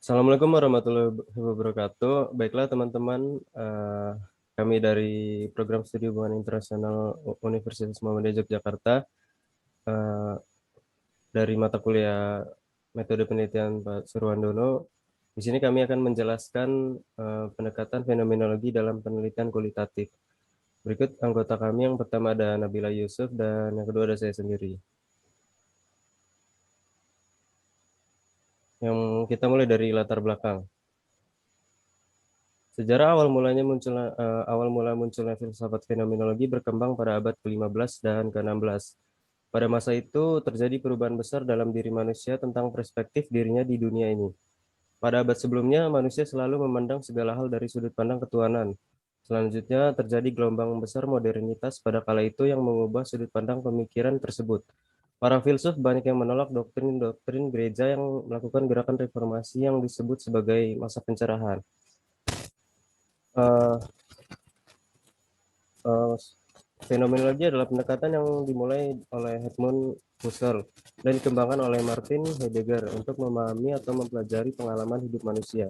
Assalamualaikum warahmatullahi wabarakatuh. Baiklah teman-teman, kami dari Program Studi Hubungan Internasional Universitas Muhammadiyah Yogyakarta, eh, dari mata kuliah Metode Penelitian Pak Surwandono. Di sini kami akan menjelaskan pendekatan fenomenologi dalam penelitian kualitatif. Berikut anggota kami, yang pertama ada Nabila Yusuf dan yang kedua ada saya sendiri. Yang kita mulai dari latar belakang. Sejarah awal mula munculnya filsafat fenomenologi berkembang pada abad ke-15 dan ke-16. Pada masa itu terjadi perubahan besar dalam diri manusia tentang perspektif dirinya di dunia ini. Pada abad sebelumnya, manusia selalu memandang segala hal dari sudut pandang ketuhanan. Selanjutnya terjadi gelombang besar modernitas pada kala itu yang mengubah sudut pandang pemikiran tersebut. Para filsuf banyak yang menolak doktrin-doktrin gereja yang melakukan gerakan reformasi yang disebut sebagai masa pencerahan. Eh, eh, Fenomenologi adalah pendekatan yang dimulai oleh Edmund Husserl dan dikembangkan oleh Martin Heidegger untuk memahami atau mempelajari pengalaman hidup manusia.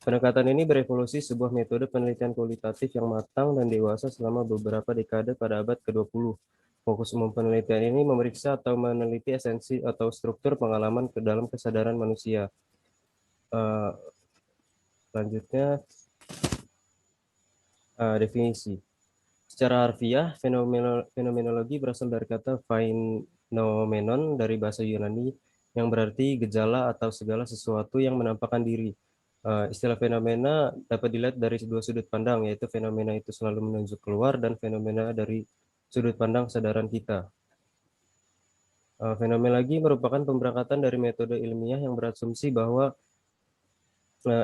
Pendekatan ini berevolusi sebuah metode penelitian kualitatif yang matang dan dewasa selama beberapa dekade pada abad ke-20. Fokus umum penelitian ini memeriksa atau meneliti esensi atau struktur pengalaman ke dalam kesadaran manusia. Eh, Selanjutnya, definisi. Secara harfiah, fenomenologi berasal dari kata phenomenon dari bahasa Yunani yang berarti gejala atau segala sesuatu yang menampakkan diri. Istilah fenomena dapat dilihat dari dua sudut pandang, yaitu fenomena itu selalu menunjuk keluar dan fenomena dari sudut pandang kesadaran kita. Fenomenologi merupakan pemberangkatan dari metode ilmiah yang berasumsi bahwa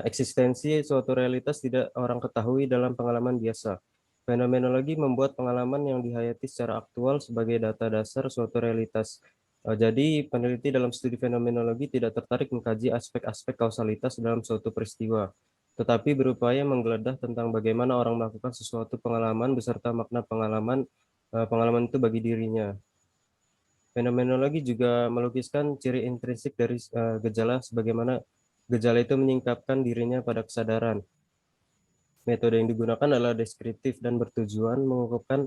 eksistensi suatu realitas tidak orang ketahui dalam pengalaman biasa. Fenomenologi membuat pengalaman yang dihayati secara aktual sebagai data dasar suatu realitas. Jadi, peneliti dalam studi fenomenologi tidak tertarik mengkaji aspek-aspek kausalitas dalam suatu peristiwa, tetapi berupaya menggeledah tentang bagaimana orang melakukan sesuatu pengalaman beserta makna pengalaman itu bagi dirinya. Fenomenologi juga melukiskan ciri intrinsik dari gejala, sebagaimana gejala itu menyingkapkan dirinya pada kesadaran. Metode yang digunakan adalah deskriptif dan bertujuan mengungkapkan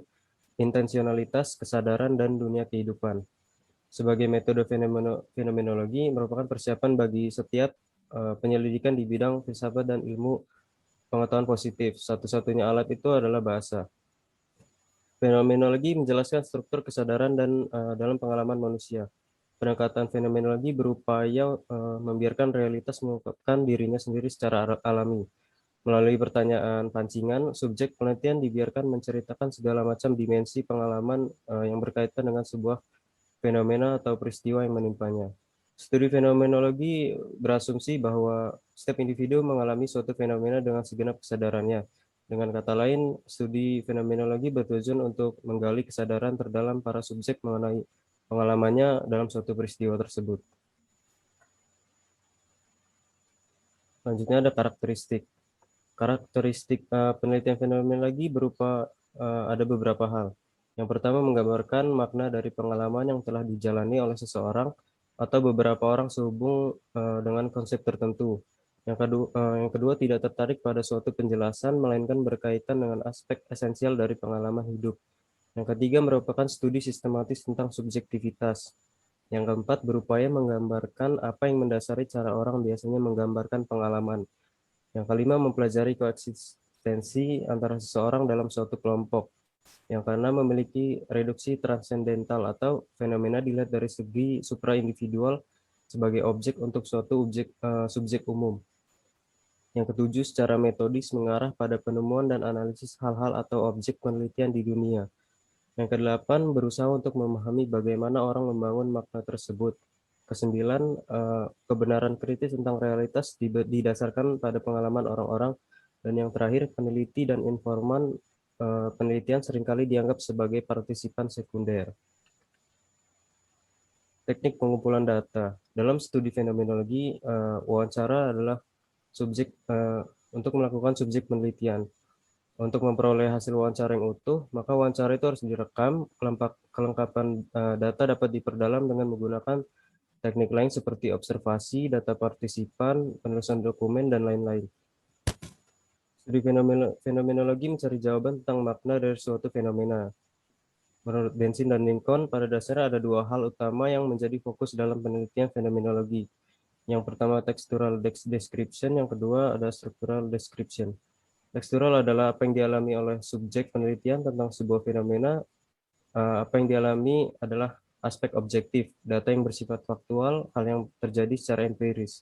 intensionalitas, kesadaran, dan dunia kehidupan. Sebagai metode fenomenologi merupakan persiapan bagi setiap penyelidikan di bidang filsafat dan ilmu pengetahuan positif. Satu-satunya alat itu adalah bahasa. Fenomenologi menjelaskan struktur kesadaran dan dalam pengalaman manusia. Pendekatan fenomenologi berupaya membiarkan realitas mengungkapkan dirinya sendiri secara alami. Melalui pertanyaan pancingan, subjek penelitian dibiarkan menceritakan segala macam dimensi pengalaman yang berkaitan dengan sebuah fenomena atau peristiwa yang menimpanya. Studi fenomenologi berasumsi bahwa setiap individu mengalami suatu fenomena dengan segenap kesadarannya. Dengan kata lain, studi fenomenologi bertujuan untuk menggali kesadaran terdalam para subjek mengenai pengalamannya dalam suatu peristiwa tersebut. Selanjutnya ada karakteristik. Karakteristik penelitian fenomenologi ada beberapa hal. Yang pertama, menggambarkan makna dari pengalaman yang telah dijalani oleh seseorang atau beberapa orang sehubung dengan konsep tertentu. Yang kedua, tidak tertarik pada suatu penjelasan, melainkan berkaitan dengan aspek esensial dari pengalaman hidup. Yang ketiga, merupakan studi sistematis tentang subjektivitas. Yang keempat, berupaya menggambarkan apa yang mendasari cara orang biasanya menggambarkan pengalaman. Yang kelima, mempelajari koeksistensi antara seseorang dalam suatu kelompok. Yang keenam, memiliki reduksi transendental atau fenomena dilihat dari segi supraindividual sebagai objek untuk subjek umum. Yang ketujuh, secara metodis mengarah pada penemuan dan analisis hal-hal atau objek penelitian di dunia. Yang kedelapan, berusaha untuk memahami bagaimana orang membangun makna tersebut. Kesembilan, kebenaran kritis tentang realitas didasarkan pada pengalaman orang-orang. Dan yang terakhir, peneliti dan informan penelitian seringkali dianggap sebagai partisipan sekunder. Teknik pengumpulan data. Dalam studi fenomenologi, wawancara adalah subjek untuk melakukan subjek penelitian. Untuk memperoleh hasil wawancara yang utuh, maka wawancara itu harus direkam. Kelengkapan data dapat diperdalam dengan menggunakan Teknik lain seperti observasi, data partisipan, penulisan dokumen, dan lain-lain. Studi fenomenologi mencari jawaban tentang makna dari suatu fenomena. Menurut Bensin dan Lincoln, pada dasarnya ada dua hal utama yang menjadi fokus dalam penelitian fenomenologi. Yang pertama textural description, yang kedua ada structural description. Textural adalah apa yang dialami oleh subjek penelitian tentang sebuah fenomena. Apa yang dialami adalah aspek objektif, data yang bersifat faktual, hal yang terjadi secara empiris.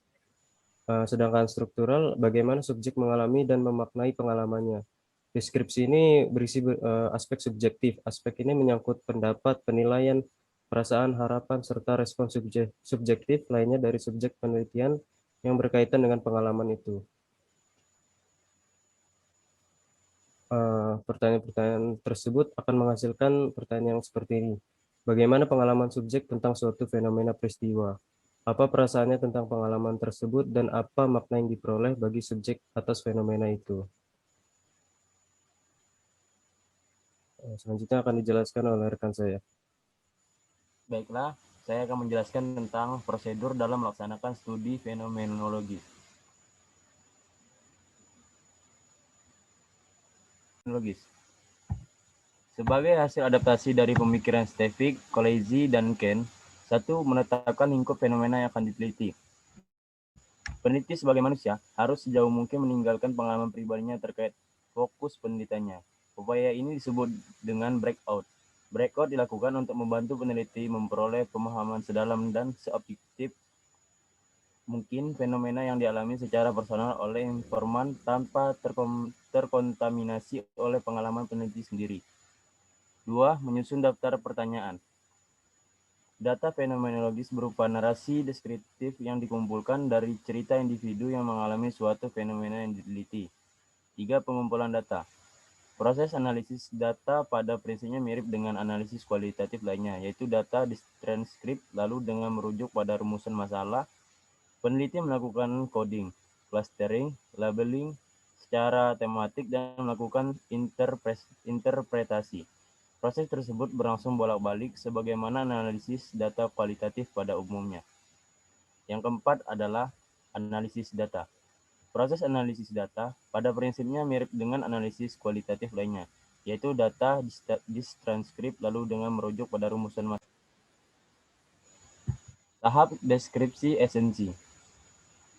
Sedangkan struktural, bagaimana subjek mengalami dan memaknai pengalamannya. Deskripsi ini berisi aspek subjektif. Aspek ini menyangkut pendapat, penilaian, perasaan, harapan, serta respon subjektif lainnya dari subjek penelitian yang berkaitan dengan pengalaman itu. Pertanyaan-pertanyaan tersebut akan menghasilkan pertanyaan yang seperti ini. Bagaimana pengalaman subjek tentang suatu fenomena peristiwa? Apa perasaannya tentang pengalaman tersebut dan apa makna yang diperoleh bagi subjek atas fenomena itu? Selanjutnya akan dijelaskan oleh rekan saya. Baiklah, saya akan menjelaskan tentang prosedur dalam melaksanakan studi fenomenologi. Sebagai hasil adaptasi dari pemikiran Stefik, Kolezi, dan Ken, satu, menetapkan lingkup fenomena yang akan diteliti. Peneliti sebagai manusia harus sejauh mungkin meninggalkan pengalaman pribadinya terkait fokus penelitiannya. Upaya ini disebut dengan breakout. Breakout dilakukan untuk membantu peneliti memperoleh pemahaman sedalam dan seobjektif mungkin fenomena yang dialami secara personal oleh informan tanpa terkontaminasi oleh pengalaman peneliti sendiri. 2. Menyusun daftar pertanyaan. Data fenomenologis berupa narasi deskriptif yang dikumpulkan dari cerita individu yang mengalami suatu fenomena yang diteliti. 3. Pengumpulan data. Proses analisis data pada prinsipnya mirip dengan analisis kualitatif lainnya, yaitu data ditranskrip lalu dengan merujuk pada rumusan masalah. Peneliti melakukan coding, clustering, labeling secara tematik, dan melakukan interpretasi. Proses tersebut berlangsung bolak-balik sebagaimana analisis data kualitatif pada umumnya. Yang keempat adalah analisis data. Proses analisis data pada prinsipnya mirip dengan analisis kualitatif lainnya, yaitu data ditranskrip lalu dengan merujuk pada rumusan masalah. Tahap deskripsi esensi.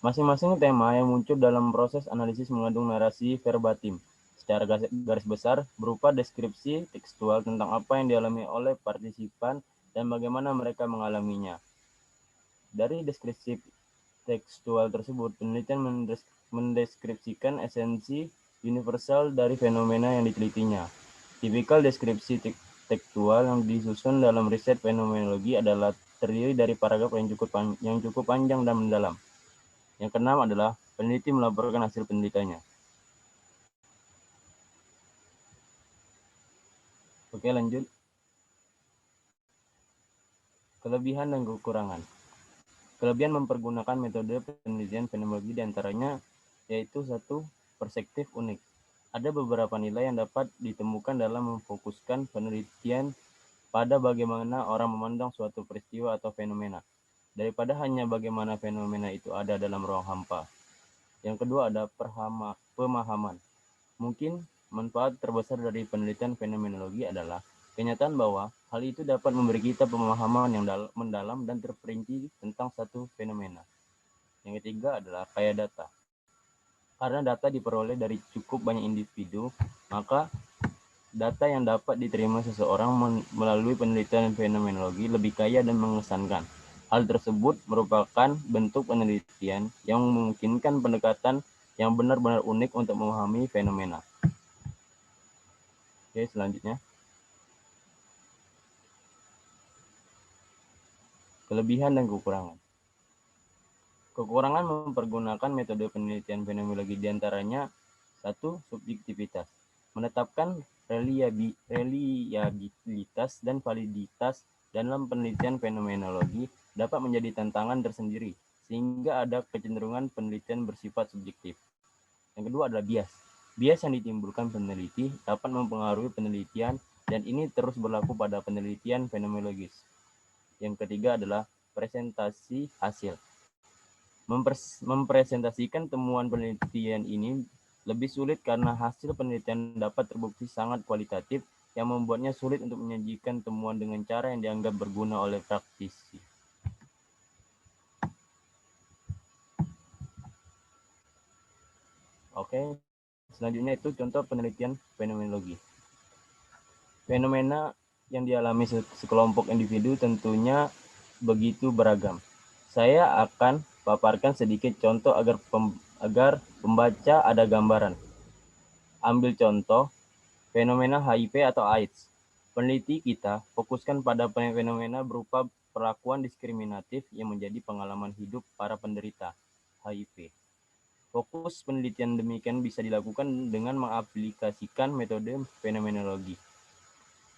Masing-masing tema yang muncul dalam proses analisis mengandung narasi verbatim, secara garis besar berupa deskripsi tekstual tentang apa yang dialami oleh partisipan dan bagaimana mereka mengalaminya. Dari deskripsi tekstual tersebut, penelitian mendeskripsikan esensi universal dari fenomena yang ditelitinya. Tipikal deskripsi tekstual yang disusun dalam riset fenomenologi adalah terdiri dari paragraf yang cukup panjang dan mendalam. Yang keenam adalah peneliti melaporkan hasil penelitiannya. Oke, lanjut. Kelebihan dan kekurangan. Kelebihan mempergunakan metode penelitian fenomenologi diantaranya yaitu satu, perspektif unik. Ada beberapa nilai yang dapat ditemukan dalam memfokuskan penelitian pada bagaimana orang memandang suatu peristiwa atau fenomena, daripada hanya bagaimana fenomena itu ada dalam ruang hampa. Yang kedua ada pemahaman. Mungkin manfaat terbesar dari penelitian fenomenologi adalah kenyataan bahwa hal itu dapat memberi kita pemahaman yang mendalam dan terperinci tentang satu fenomena. Yang ketiga adalah kaya data. Karena data diperoleh dari cukup banyak individu, maka data yang dapat diterima seseorang melalui penelitian fenomenologi lebih kaya dan mengesankan. Hal tersebut merupakan bentuk penelitian yang memungkinkan pendekatan yang benar-benar unik untuk memahami fenomena. Oke, selanjutnya. Kelebihan dan kekurangan. Kekurangan mempergunakan metode penelitian fenomenologi diantaranya satu, subjektivitas. Menetapkan reliabilitas dan validitas dalam penelitian fenomenologi dapat menjadi tantangan tersendiri, sehingga ada kecenderungan penelitian bersifat subjektif. Yang kedua adalah bias. Bias yang ditimbulkan peneliti dapat mempengaruhi penelitian dan ini terus berlaku pada penelitian fenomenologis. Yang ketiga adalah presentasi hasil. Mempresentasikan temuan penelitian ini lebih sulit karena hasil penelitian dapat terbukti sangat kualitatif yang membuatnya sulit untuk menyajikan temuan dengan cara yang dianggap berguna oleh praktisi. Oke, selanjutnya itu contoh penelitian fenomenologi. Fenomena yang dialami sekelompok individu tentunya begitu beragam. Saya akan paparkan sedikit contoh agar pembaca ada gambaran. Ambil contoh fenomena HIV atau AIDS. Peneliti kita fokuskan pada fenomena berupa perlakuan diskriminatif yang menjadi pengalaman hidup para penderita HIV. Fokus penelitian demikian bisa dilakukan dengan mengaplikasikan metode fenomenologi.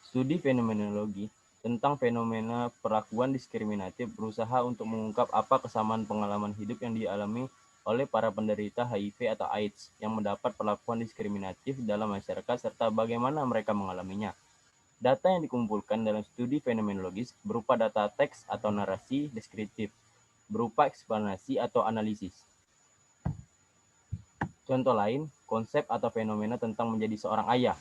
Studi fenomenologi tentang fenomena perlakuan diskriminatif berusaha untuk mengungkap apa kesamaan pengalaman hidup yang dialami oleh para penderita HIV atau AIDS yang mendapat perlakuan diskriminatif dalam masyarakat serta bagaimana mereka mengalaminya. Data yang dikumpulkan dalam studi fenomenologis berupa data teks atau narasi deskriptif, berupa eksplanasi atau analisis. Contoh lain, konsep atau fenomena tentang menjadi seorang ayah.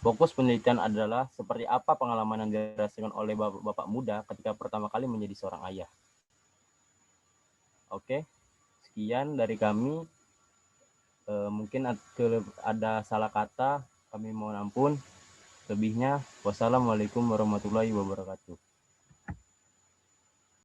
Fokus penelitian adalah seperti apa pengalaman yang dirasakan oleh bapak muda ketika pertama kali menjadi seorang ayah. Oke, sekian dari kami. Mungkin ada salah kata, kami mohon ampun. Lebihnya, wassalamualaikum warahmatullahi wabarakatuh.